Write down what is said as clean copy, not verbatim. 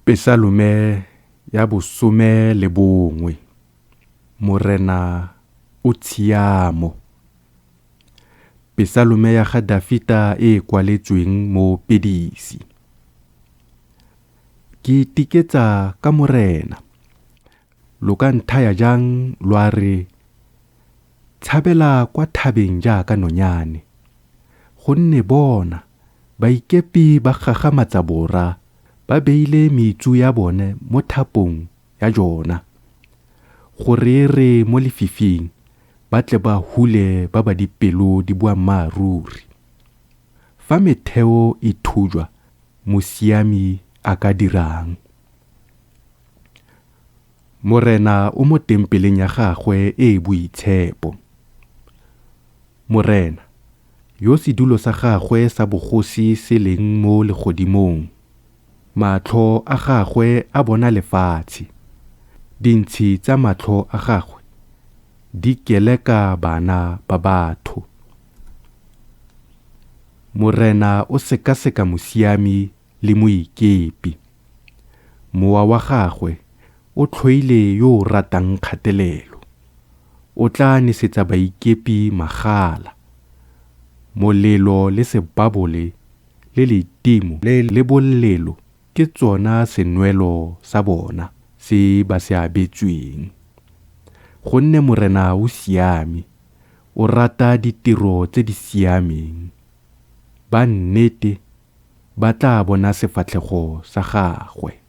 Pesalume ya bosome le bongwe. Morena o tshiamo. Pesalume ya ga Dafita e kwaletsweng mo Pedisi. Ke tiketsa ka morena. Lo ka nthaya jang lwa re tshabela kwa thabeng jaaka nonyane. Gonne bona baikepi ba gagamatsa bora ba beile metsu ya bone mo thapong ya jona. Gore re mo lefifing ba tle ba hule ba ba dipelo di bua maaruri. Fa metheo e thujwa mosiami a ka dirang. Morena o mo tempeleng ya gagwe e boitshepo. Morena yo sedulo sa gagwe sa bogosi se leng mo legodimong. Matlho a gagwe a bona lefatshe. Dintshi tsa matlho a gagwe di keleka bana ba batho. Morena o sekaseka mosiami le moikepi. Mowa wa gagwe o tlhoile yo ratang kgatelelo. O tla nesetsa baikepi magala. Molelo le sebabole le letimo le bolelo ke tsona senwelo sa bona se ba se abetsweng. Gonne morena o siame, o rata ditiro tse di siameng. Ba nnete ba tla bona sefatlhego sa gagwe.